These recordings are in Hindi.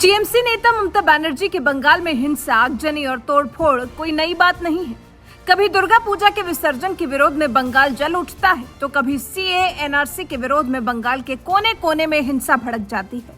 टीएमसी नेता ममता बनर्जी के बंगाल में हिंसा, आगजनी और तोड़फोड़ कोई नई बात नहीं है। कभी दुर्गा पूजा के विसर्जन के विरोध में बंगाल जल उठता है, तो कभी सीए एनआरसी के विरोध में बंगाल के कोने कोने में हिंसा भड़क जाती है।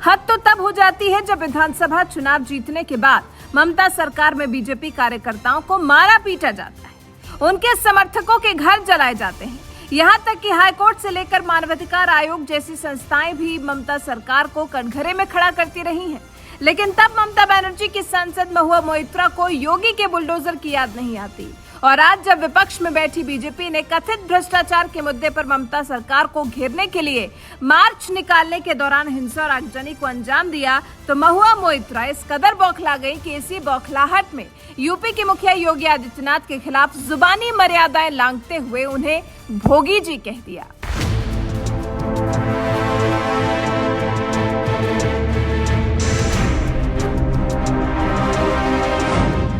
हद तो तब हो जाती है जब विधानसभा चुनाव जीतने के बाद ममता सरकार में बीजेपी कार्यकर्ताओं को मारा पीटा जाता है, उनके समर्थकों के घर जलाए जाते हैं। यहाँ तक कि हाईकोर्ट से लेकर मानवाधिकार आयोग जैसी संस्थाएं भी ममता सरकार को कटघरे में खड़ा करती रही हैं। लेकिन तब ममता बनर्जी की सांसद महुआ मोइत्रा को योगी के बुलडोजर की याद नहीं आती। और आज जब विपक्ष में बैठी बीजेपी ने कथित भ्रष्टाचार के मुद्दे पर ममता सरकार को घेरने के लिए मार्च निकालने के दौरान हिंसा और आगजनी को अंजाम दिया, तो महुआ मोइत्रा इस कदर बौखला गई कि इसी बौखलाहट में यूपी के मुखिया योगी आदित्यनाथ के खिलाफ जुबानी मर्यादाएं लांघते हुए उन्हें भोगी जी कह दिया।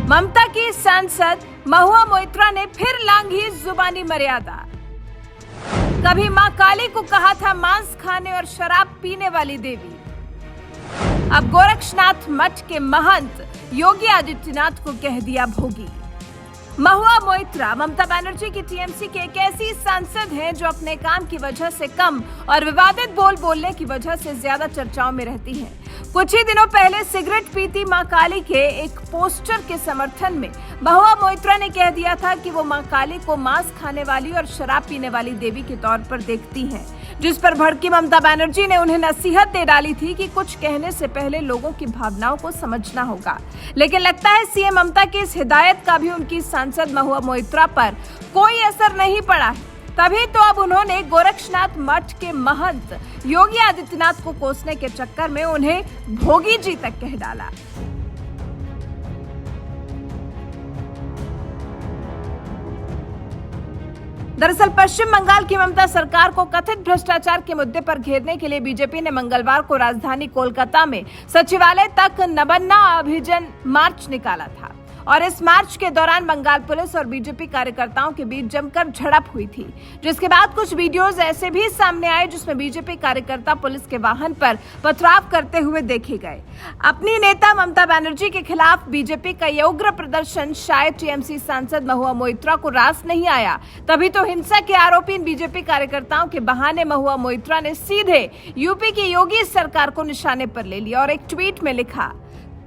ममता की सांसद महुआ मोइत्रा ने फिर लांघी जुबानी मर्यादा। कभी मां काली को कहा था मांस खाने और शराब पीने वाली देवी, अब गोरक्षनाथ मठ के महंत योगी आदित्यनाथ को कह दिया भोगी। महुआ मोइत्रा ममता बनर्जी की टीएमसी के एक ऐसी सांसद हैं जो अपने काम की वजह से कम और विवादित बोलने की वजह से ज्यादा चर्चाओं में रहती हैं। कुछ ही दिनों पहले सिगरेट पीती मां काली के एक पोस्टर के समर्थन में महुआ मोइत्रा ने कह दिया था कि वो मां काली को मांस खाने वाली और शराब पीने वाली देवी के तौर पर देखती हैं, जिस पर भड़की ममता बनर्जी ने उन्हें नसीहत दे डाली थी कि कुछ कहने से पहले लोगों की भावनाओं को समझना होगा। लेकिन लगता है सीएम ममता की इस हिदायत का भी उनकी सांसद महुआ मोइत्रा पर कोई असर नहीं पड़ा है। तभी तो अब उन्होंने गोरक्षनाथ मठ के महंत योगी आदित्यनाथ को कोसने के चक्कर में उन्हें भोगी जी तक कह डाला। दरअसल पश्चिम बंगाल की ममता सरकार को कथित भ्रष्टाचार के मुद्दे पर घेरने के लिए बीजेपी ने मंगलवार को राजधानी कोलकाता में सचिवालय तक नबन्ना अभियान मार्च निकाला था। और इस मार्च के दौरान बंगाल पुलिस और बीजेपी कार्यकर्ताओं के बीच जमकर झड़प हुई थी, जिसके बाद कुछ वीडियोस ऐसे भी सामने आए जिसमें बीजेपी कार्यकर्ता पुलिस के वाहन पर पथराव करते हुए देखे गए। अपनी नेता ममता बनर्जी के खिलाफ बीजेपी का ये उग्र प्रदर्शन शायद टीएमसी सांसद महुआ मोइत्रा को रास नहीं आया। तभी तो हिंसा के आरोपी बीजेपी कार्यकर्ताओं के बहाने महुआ मोइत्रा ने सीधे यूपी की योगी सरकार को निशाने पर ले लिया और एक ट्वीट में लिखा,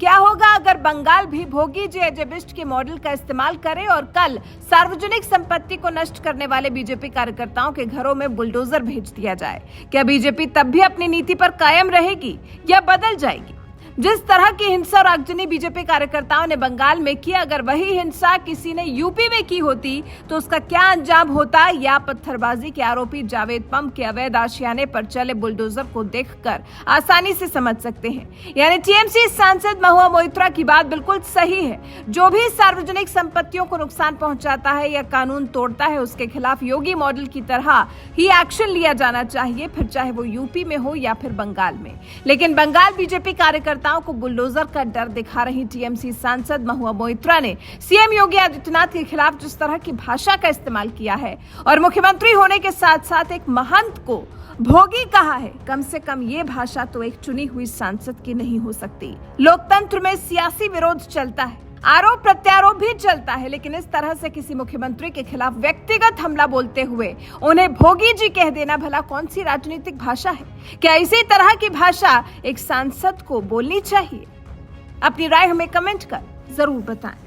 क्या होगा अगर बंगाल भी भोगी जी एजेबिस्ट के मॉडल का इस्तेमाल करे और कल सार्वजनिक संपत्ति को नष्ट करने वाले बीजेपी कार्यकर्ताओं के घरों में बुलडोजर भेज दिया जाए? क्या बीजेपी तब भी अपनी नीति पर कायम रहेगी या बदल जाएगी? जिस तरह की हिंसा और आगजनी बीजेपी कार्यकर्ताओं ने बंगाल में की, अगर वही हिंसा किसी ने यूपी में की होती तो उसका क्या अंजाम होता, या पत्थरबाजी के आरोपी जावेद पम के अवैध आशियाने पर चले बुलडोजर को देखकर आसानी से समझ सकते हैं। यानी टीएमसी सांसद महुआ मोइत्रा की बात बिल्कुल सही है। जो भी सार्वजनिक संपत्तियों को नुकसान पहुंचाता है या कानून तोड़ता है, उसके खिलाफ योगी मॉडल की तरह ही एक्शन लिया जाना चाहिए, फिर चाहे वो यूपी में हो या फिर बंगाल में। लेकिन बंगाल बीजेपी कार्यकर्ता को बुलडोजर का डर दिखा रही टीएमसी सांसद महुआ मोइत्रा ने सीएम योगी आदित्यनाथ के खिलाफ जिस तरह की भाषा का इस्तेमाल किया है और मुख्यमंत्री होने के साथ साथ एक महंत को भोगी कहा है, कम से कम ये भाषा तो एक चुनी हुई सांसद की नहीं हो सकती। लोकतंत्र में सियासी विरोध चलता है, आरोप प्रत्यारोप भी चलता है, लेकिन इस तरह से किसी मुख्यमंत्री के खिलाफ व्यक्तिगत हमला बोलते हुए उन्हें भोगी जी कह देना भला कौन सी राजनीतिक भाषा है? क्या इसी तरह की भाषा एक सांसद को बोलनी चाहिए? अपनी राय हमें कमेंट कर जरूर बताएं।